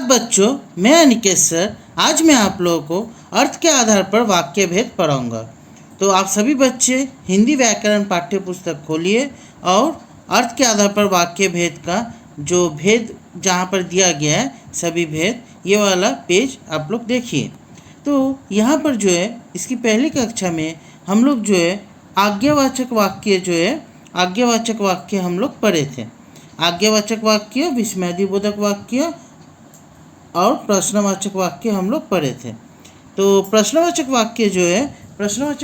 बच्चों, मैं अनिकेत सर। आज मैं आप लोगों को अर्थ के आधार पर वाक्य भेद पढ़ाऊंगा। तो आप सभी बच्चे हिंदी व्याकरण पाठ्य पुस्तक खोलिए और अर्थ के आधार पर वाक्य भेद का जो भेद जहाँ पर दिया गया है, सभी भेद, ये वाला पेज आप लोग देखिए। तो यहाँ पर जो है इसकी पहली कक्षा में हम लोग जो है आज्ञावाचक वाक्य हम लोग पढ़े थे। आज्ञावाचक वाक्य, विस्मयादिबोधक वाक्य और प्रश्नवाचक वाक्य हम लोग पढ़े थे। तो प्रश्नवाचक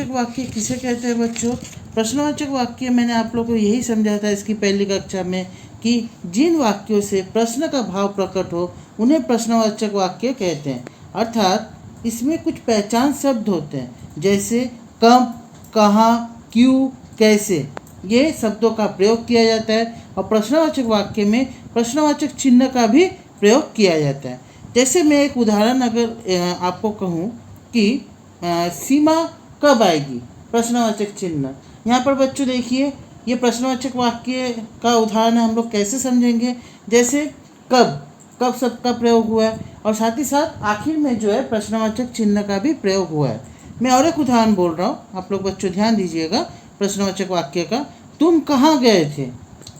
वाक्य किसे कहते हैं बच्चों? प्रश्नवाचक वाक्य मैंने आप लोगों को यही समझाया था इसकी पहली कक्षा में कि जिन वाक्यों से प्रश्न का भाव प्रकट हो उन्हें प्रश्नवाचक वाक्य कहते हैं। अर्थात इसमें कुछ पहचान शब्द होते हैं, जैसे कब, कहाँ, क्यों, कैसे, ये शब्दों का प्रयोग किया जाता है। और प्रश्नवाचक वाक्य में प्रश्नवाचक चिन्ह का भी प्रयोग किया जाता है। जैसे मैं एक उदाहरण अगर आपको कहूँ कि सीमा कब आएगी, प्रश्नवाचक चिन्ह। यहाँ पर बच्चों देखिए, ये प्रश्नवाचक वाक्य का उदाहरण है। हम लोग कैसे समझेंगे? जैसे कब शब्द का प्रयोग हुआ है और साथ ही साथ आखिर में जो है प्रश्नवाचक चिन्ह का भी प्रयोग हुआ है। मैं और एक उदाहरण बोल रहा हूँ, आप लोग बच्चों ध्यान दीजिएगा प्रश्नवाचक वाक्य का। तुम कहाँ गए थे?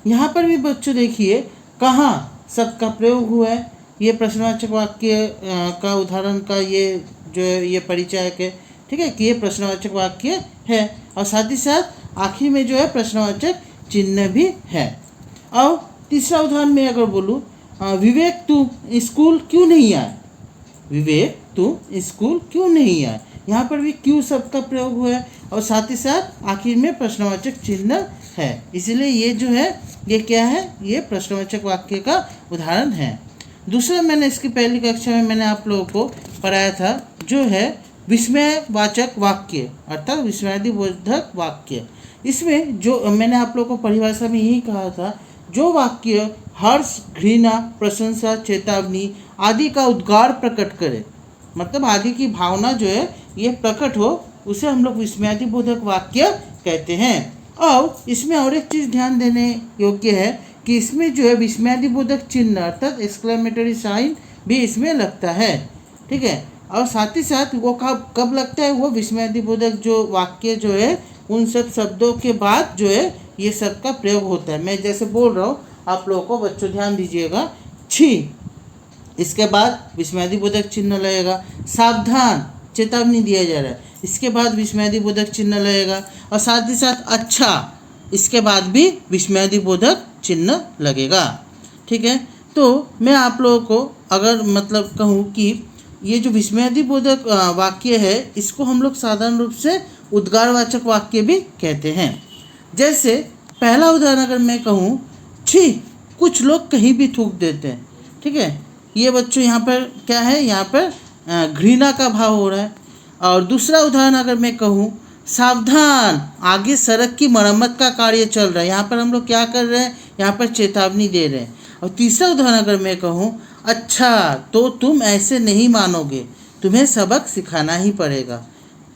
यहाँ पर भी बच्चों देखिए कहाँ शब्द का प्रयोग हुआ है। ये प्रश्नवाचक वाक्य का उदाहरण का ये जो है ये परिचय है, ठीक है, कि ये प्रश्नवाचक वाक्य है और साथ ही साथ आखिर में जो है प्रश्नवाचक चिन्ह भी है। और तीसरा उदाहरण मैं अगर बोलूँ, विवेक तू स्कूल क्यों नहीं आए? विवेक तू स्कूल क्यों नहीं आए? यहाँ पर भी क्यों शब्द का प्रयोग हुआ है और साथ ही साथ आखिर में प्रश्नवाचक चिन्ह है। इसलिए ये जो है ये क्या है? ये प्रश्नवाचक वाक्य का उदाहरण है। दूसरा मैंने इसकी पहली कक्षा में मैंने आप लोगों को पढ़ाया था जो है विस्मयवाचक वाक्य अर्थात विस्मयादिबोधक वाक्य। इसमें जो मैंने आप लोगों को परिभाषा में यही कहा था, जो वाक्य हर्ष, घृणा, प्रशंसा, चेतावनी आदि का उद्गार प्रकट करे, मतलब आदि की भावना जो है ये प्रकट हो, उसे हम लोग विस्मयादिबोधक वाक्य कहते हैं। और इसमें और एक चीज़ ध्यान देने योग्य है कि इसमें जो है विस्मयादिबोधक चिन्ह अर्थात एक्सक्लेमेटरी साइन भी इसमें लगता है, ठीक है। और साथ ही साथ वो कब लगता है? वो विस्मयादिबोधक जो वाक्य जो है उन सब शब्दों के बाद जो है ये शब्द का प्रयोग होता है। मैं जैसे बोल रहा हूँ, आप लोगों को बच्चों ध्यान दीजिएगा, छी, इसके बाद विस्मयादिबोधक चिन्ह लगेगा। सावधान, चेतावनी दिया जा रहा है, इसके बाद विस्मयादिबोधक चिन्ह लगेगा। और साथ ही साथ अच्छा, इसके बाद भी विस्मयादिबोधक चिन्ह लगेगा, ठीक है। तो मैं आप लोगों को अगर मतलब कहूँ कि ये जो विस्मयादिबोधक वाक्य है इसको हम लोग साधारण रूप से उद्गारवाचक वाक्य भी कहते हैं। जैसे पहला उदाहरण अगर मैं कहूँ, छी, कुछ लोग कहीं भी थूक देते हैं, ठीक है। ये बच्चों यहाँ पर क्या है? यहाँ पर घृणा का भाव हो रहा है। और दूसरा उदाहरण अगर मैं कहूँ, सावधान, आगे सड़क की मरम्मत का कार्य चल रहा है, यहाँ पर हम लोग क्या कर रहे हैं? यहाँ पर चेतावनी दे रहे हैं। और तीसरा उदाहरण अगर मैं कहूँ, अच्छा, तो तुम ऐसे नहीं मानोगे, तुम्हें सबक सिखाना ही पड़ेगा,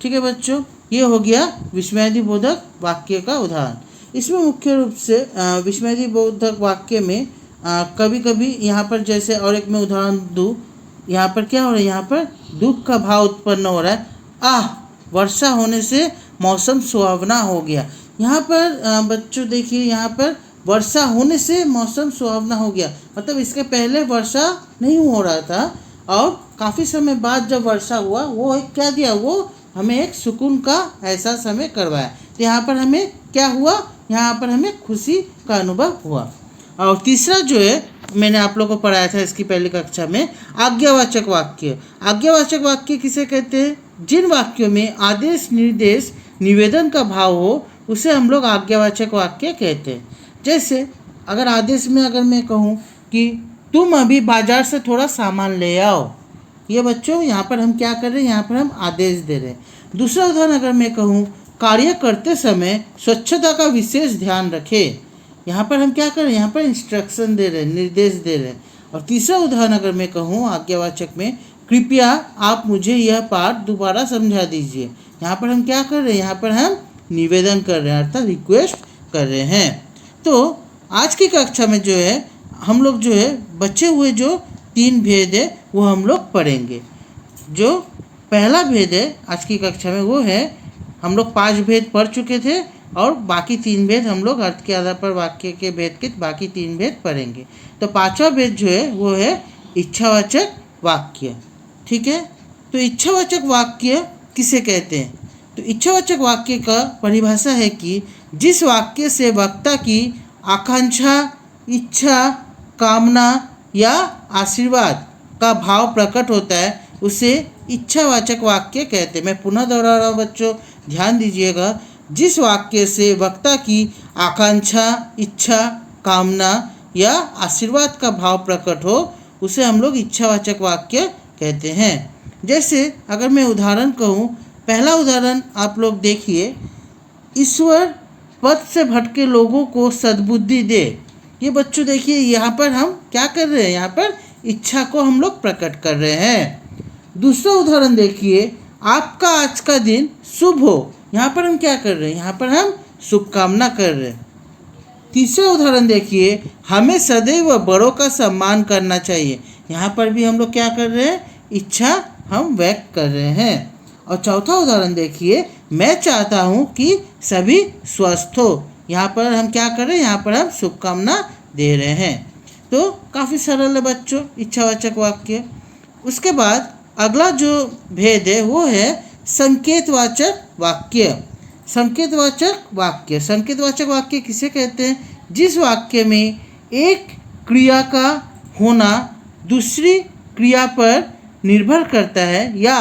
ठीक है बच्चों। ये हो गया विस्मयादिबोधक वाक्य का उदाहरण। इसमें मुख्य रूप से विस्मयादिबोधक वाक्य में कभी कभी यहाँ पर जैसे और एक मैं उदाहरण दूँ, यहाँ पर क्या हो रहा है? यहाँ पर दुख का भाव उत्पन्न हो रहा है। आह, वर्षा होने से मौसम सुहावना हो गया। यहाँ पर बच्चों देखिए, यहाँ पर वर्षा होने से मौसम सुहावना हो गया, मतलब इसके पहले वर्षा नहीं हो रहा था और काफ़ी समय बाद जब वर्षा हुआ वो एक क्या दिया? वो हमें एक सुकून का एहसास हमें करवाया। तो यहाँ पर हमें क्या हुआ? यहाँ पर हमें खुशी का अनुभव हुआ। और तीसरा जो है मैंने आप लोगों को पढ़ाया था इसकी पहली कक्षा में, आज्ञावाचक वाक्य। आज्ञावाचक वाक्य किसे कहते हैं? जिन वाक्यों में आदेश, निर्देश, निवेदन का भाव हो उसे हम लोग आज्ञावाचक वाक्य कहते हैं। जैसे अगर आदेश में अगर मैं कहूँ कि तुम अभी बाजार से थोड़ा सामान ले आओ, ये बच्चों यहाँ पर हम क्या कर रहे हैं? यहाँ पर हम आदेश दे रहे हैं। दूसरा उदाहरण अगर मैं कहूँ, कार्य करते समय स्वच्छता का विशेष ध्यान रखें, यहाँ पर हम क्या कर रहे हैं? यहाँ पर इंस्ट्रक्शन दे रहे हैं, निर्देश दे रहे हैं। और तीसरा उदाहरण अगर मैं कहूँ आज्ञावाचक में, कृपया आप मुझे यह पाठ दोबारा समझा दीजिए, यहाँ पर हम क्या कर रहे हैं? यहाँ पर हम निवेदन कर रहे हैं अर्थात रिक्वेस्ट कर रहे हैं। तो आज की कक्षा में जो है हम लोग जो है बचे हुए जो 3 भेद है वो हम लोग पढ़ेंगे। जो पहला भेद है आज की कक्षा में वो है, हम लोग 5 भेद पढ़ चुके थे और बाकी 3 भेद हम लोग अर्थ के आधार पर वाक्य के भेद के बाकी 3 भेद पढ़ेंगे। तो 5वां भेद जो है वो है इच्छावाचक वाक्य। ठीक है, तो इच्छावाचक वाक्य किसे कहते हैं? तो इच्छावाचक वाक्य का परिभाषा है कि जिस वाक्य से वक्ता की आकांक्षा, इच्छा, कामना या आशीर्वाद का भाव प्रकट होता है उसे इच्छावाचक वाक्य कहते हैं। मैं पुनः दोहरा रहा हूँ बच्चों, ध्यान दीजिएगा। जिस वाक्य से वक्ता की आकांक्षा, इच्छा, कामना या आशीर्वाद का भाव प्रकट हो उसे हम लोग इच्छावाचक वाक्य कहते हैं। जैसे अगर मैं उदाहरण कहूँ, पहला उदाहरण आप लोग देखिए, ईश्वर पथ से भटके लोगों को सद्बुद्धि दे। ये बच्चों देखिए यहाँ पर हम क्या कर रहे हैं, यहाँ पर इच्छा को हम लोग प्रकट कर रहे हैं। दूसरा उदाहरण देखिए, आपका आज का दिन शुभ हो। यहाँ पर हम क्या कर रहे हैं, यहाँ पर हम शुभकामना कर रहे हैं। तीसरा उदाहरण देखिए, हमें सदैव बड़ों का सम्मान करना चाहिए। यहाँ पर भी हम लोग क्या कर रहे हैं, इच्छा हम व्यक्त कर रहे हैं। और चौथा उदाहरण देखिए, मैं चाहता हूँ कि सभी स्वस्थ हो। यहाँ पर हम क्या कर रहे हैं, यहाँ पर हम शुभकामना दे रहे हैं। तो काफ़ी सरल है बच्चों इच्छावाचक वाक्य। उसके बाद अगला जो भेद है वो है संकेतवाचक वाक्य। संकेतवाचक वाक्य, संकेतवाचक वाक्य किसे कहते हैं? जिस वाक्य में एक क्रिया का होना दूसरी क्रिया पर निर्भर करता है या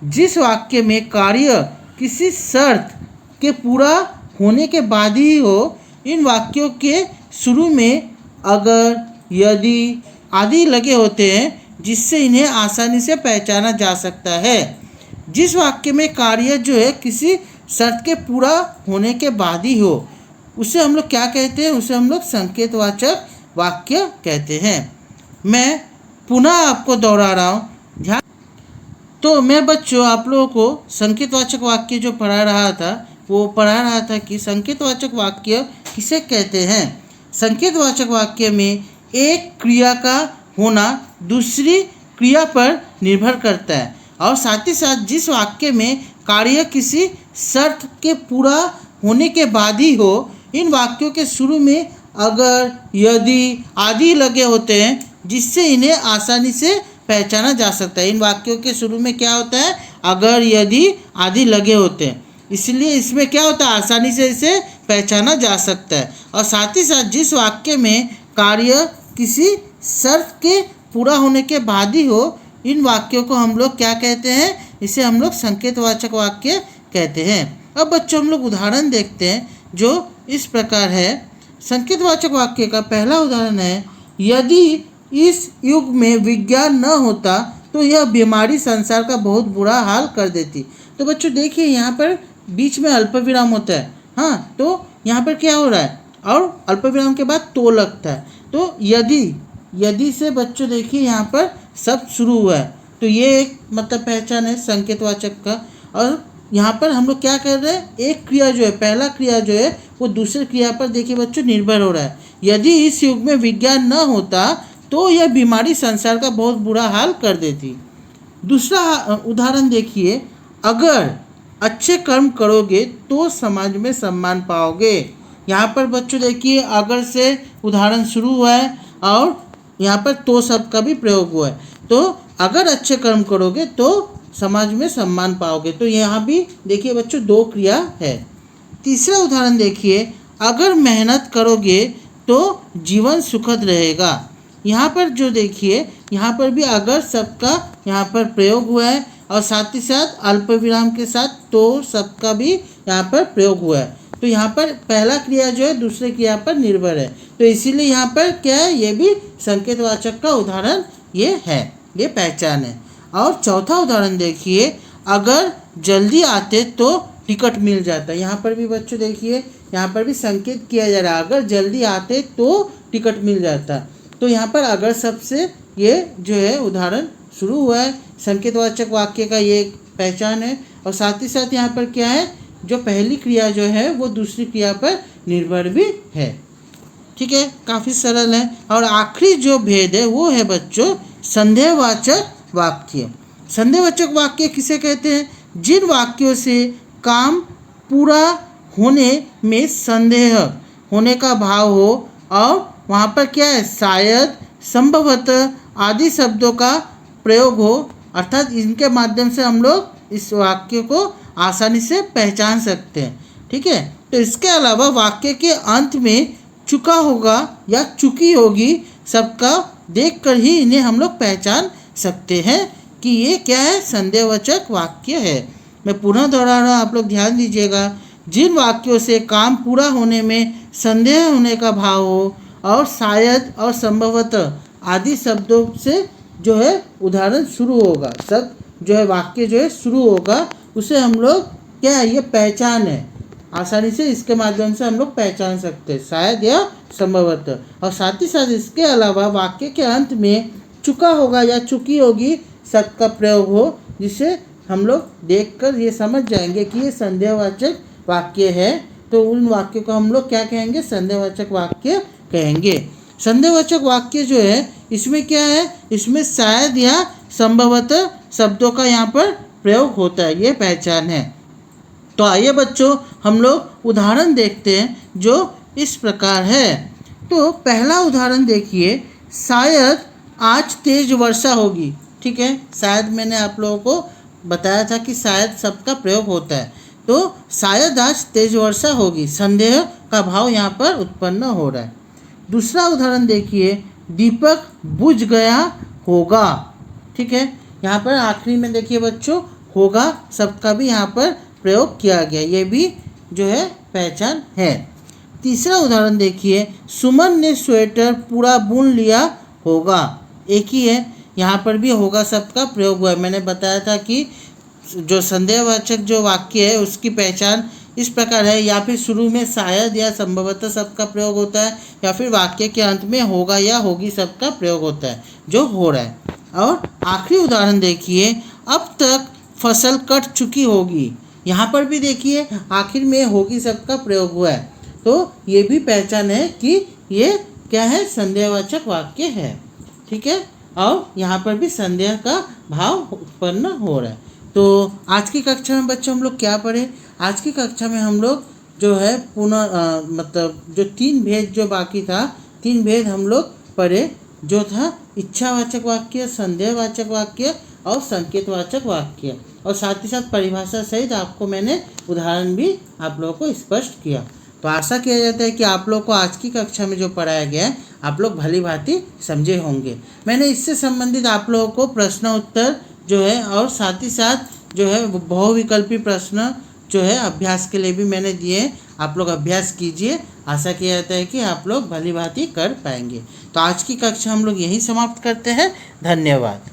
जिस वाक्य में कार्य किसी शर्त के पूरा होने के बाद ही हो। इन वाक्यों के शुरू में अगर, यदि आदि लगे होते हैं जिससे इन्हें आसानी से पहचाना जा सकता है। जिस वाक्य में कार्य जो है किसी शर्त के पूरा होने के बाद ही हो उसे हम लोग क्या कहते हैं, उसे हम लोग संकेतवाचक वाक्य कहते हैं। मैं पुनः आपको दोहरा रहा हूँ, ध्यान। तो मैं बच्चों आप लोगों को संकेतवाचक वाक्य जो पढ़ा रहा था वो पढ़ा रहा था कि संकेतवाचक वाक्य किसे कहते हैं। संकेतवाचक वाक्य में एक क्रिया का होना दूसरी क्रिया पर निर्भर करता है और साथ ही साथ जिस वाक्य में कार्य किसी शर्त के पूरा होने के बाद ही हो। इन वाक्यों के शुरू में अगर, यदि आदि लगे होते हैं जिससे इन्हें आसानी से पहचाना जा सकता है। इन वाक्यों के शुरू में क्या होता है, अगर, यदि आदि लगे होते हैं, इसलिए इसमें क्या होता है, आसानी से इसे पहचाना जा सकता है। और साथ ही साथ जिस वाक्य में कार्य किसी शर्त के पूरा होने के बाद ही हो, इन वाक्यों को हम लोग क्या कहते हैं, इसे हम लोग संकेतवाचक वाक्य कहते हैं। अब बच्चों हम लोग उदाहरण देखते हैं जो इस प्रकार है। संकेतवाचक वाक्य का पहला उदाहरण है, यदि इस युग में विज्ञान न होता तो यह बीमारी संसार का बहुत बुरा हाल कर देती। तो बच्चों देखिए यहाँ पर बीच में अल्पविराम होता है, हाँ, तो यहाँ पर क्या हो रहा है और अल्पविराम के बाद तो लगता है। तो यदि से बच्चों देखिए यहाँ पर शब्द शुरू हुआ है, तो ये एक मतलब पहचान है संकेतवाचक का। और यहाँ पर हम लोग क्या कर रहे हैं, एक क्रिया जो है, पहला क्रिया जो है वो दूसरे क्रिया पर देखिए बच्चों निर्भर हो रहा है। यदि इस युग में विज्ञान न होता तो यह बीमारी संसार का बहुत बुरा हाल कर देती। दूसरा उदाहरण देखिए, अगर अच्छे कर्म करोगे तो समाज में सम्मान पाओगे। यहाँ पर बच्चों देखिए अगर से उदाहरण शुरू हुआ है और यहाँ पर तो शब्द का भी प्रयोग हुआ है। तो अगर अच्छे कर्म करोगे तो समाज में सम्मान पाओगे, तो यहाँ भी देखिए बच्चों दो क्रिया है। तीसरा उदाहरण देखिए, अगर मेहनत करोगे तो जीवन सुखद रहेगा। यहाँ पर जो देखिए यहाँ पर भी अगर शब्द का यहाँ पर प्रयोग हुआ है और साथ ही साथ अल्पविराम के साथ तो शब्द का भी यहाँ पर प्रयोग हुआ है। तो यहाँ पर पहला क्रिया जो है दूसरे क्रिया पर निर्भर है, तो इसीलिए यहाँ पर क्या है, ये भी संकेतवाचक का उदाहरण ये है, ये पहचान है। और चौथा उदाहरण देखिए, अगर जल्दी आते तो टिकट मिल जाता। यहाँ पर भी बच्चों देखिए यहाँ पर भी संकेत किया जा रहा है, अगर जल्दी आते तो टिकट मिल जाता। तो यहाँ पर अगर सबसे ये जो है उदाहरण शुरू हुआ है, संकेतवाचक वाक्य का ये एक पहचान है। और साथ ही साथ यहाँ पर क्या है, जो पहली क्रिया जो है वो दूसरी क्रिया पर निर्भर भी है। ठीक है, काफ़ी सरल है। और आखिरी जो भेद है वो है बच्चों संदेहवाचक वाक्य। संदेहवाचक वाक्य किसे कहते हैं? जिन वाक्यों से काम पूरा होने में संदेह होने का भाव हो और वहाँ पर क्या है, शायद, संभवतः आदि शब्दों का प्रयोग हो, अर्थात इनके माध्यम से हम लोग इस वाक्य को आसानी से पहचान सकते हैं। ठीक है, तो इसके अलावा वाक्य के अंत में चुका होगा या चुकी होगी सबका देखकर ही इन्हें हम लोग पहचान सकते हैं कि ये क्या है, संदेहवाचक वाक्य है। मैं पुनः दोहरा रहा हूँ, आप लोग ध्यान दीजिएगा। जिन वाक्यों से काम पूरा होने में संदेह होने का भाव हो और शायद और संभवतः आदि शब्दों से जो है उदाहरण शुरू होगा, सब जो है वाक्य जो है शुरू होगा, उसे हम लोग क्या है, ये पहचान है, आसानी से इसके माध्यम से हम लोग पहचान सकते हैं, शायद या संभवतः। और साथ ही साथ इसके अलावा वाक्य के अंत में चुका होगा या चुकी होगी शब्द का प्रयोग हो, जिसे हम लोग देखकर ये समझ जाएंगे कि ये संदेहवाचक वाक्य है। तो उन वाक्य को हम लोग क्या कहेंगे, संदेहवाचक वाक्य कहेंगे। संदेहवाचक वाक्य जो है इसमें क्या है, इसमें शायद या संभवतः शब्दों का यहाँ पर प्रयोग होता है, ये पहचान है। तो आइए बच्चों हम लोग उदाहरण देखते हैं जो इस प्रकार है। तो पहला उदाहरण देखिए, शायद आज तेज वर्षा होगी। ठीक है, शायद मैंने आप लोगों को बताया था कि शायद शब्द का प्रयोग होता है, तो शायद आज तेज वर्षा होगी, संदेह का भाव यहाँ पर उत्पन्न हो रहा है। दूसरा उदाहरण देखिए, दीपक बुझ गया होगा। ठीक है, यहाँ पर आखिरी में देखिए बच्चों, होगा शब्द का भी यहाँ पर प्रयोग किया गया, ये भी जो है पहचान है। तीसरा उदाहरण देखिए, सुमन ने स्वेटर पूरा बुन लिया होगा। एक ही है, यहाँ पर भी होगा शब्द का प्रयोग हुआ है। मैंने बताया था कि जो संदेहवाचक जो वाक्य है उसकी पहचान इस प्रकार है, या फिर शुरू में शायद या संभवतः शब्द का प्रयोग होता है, या फिर वाक्य के अंत में होगा या होगी शब्द का प्रयोग होता है जो हो रहा है। और आखिरी उदाहरण देखिए, अब तक फसल कट चुकी होगी। यहाँ पर भी देखिए आखिर में होगी शब्द का प्रयोग हुआ है, तो ये भी पहचान है कि ये क्या है, संदेहवाचक वाक्य है। ठीक है, और यहाँ पर भी संदेह का भाव उत्पन्न हो रहा है। तो आज की कक्षा में बच्चों हम लोग क्या पढ़े? आज की कक्षा में हम लोग जो है पुनः मतलब जो 3 भेद जो बाकी था, 3 भेद हम लोग पढ़े, जो था इच्छावाचक वाक्य, संदेहवाचक वाक्य और संकेतवाचक वाक्य, और साथ ही साथ परिभाषा सहित आपको मैंने उदाहरण भी आप लोगों को स्पष्ट किया। तो आशा किया जाता है कि आप लोग को आज की कक्षा में जो पढ़ाया गया है आप लोग भली भांति समझे होंगे। मैंने इससे संबंधित आप लोगों को प्रश्न उत्तर जो है और साथ ही साथ जो है बहुविकल्पी प्रश्न जो है अभ्यास के लिए भी मैंने दिए, आप लोग अभ्यास कीजिए। आशा किया जाता है कि आप लोग भली भांति कर पाएंगे। तो आज की कक्षा हम लोग यहीं समाप्त करते हैं। धन्यवाद।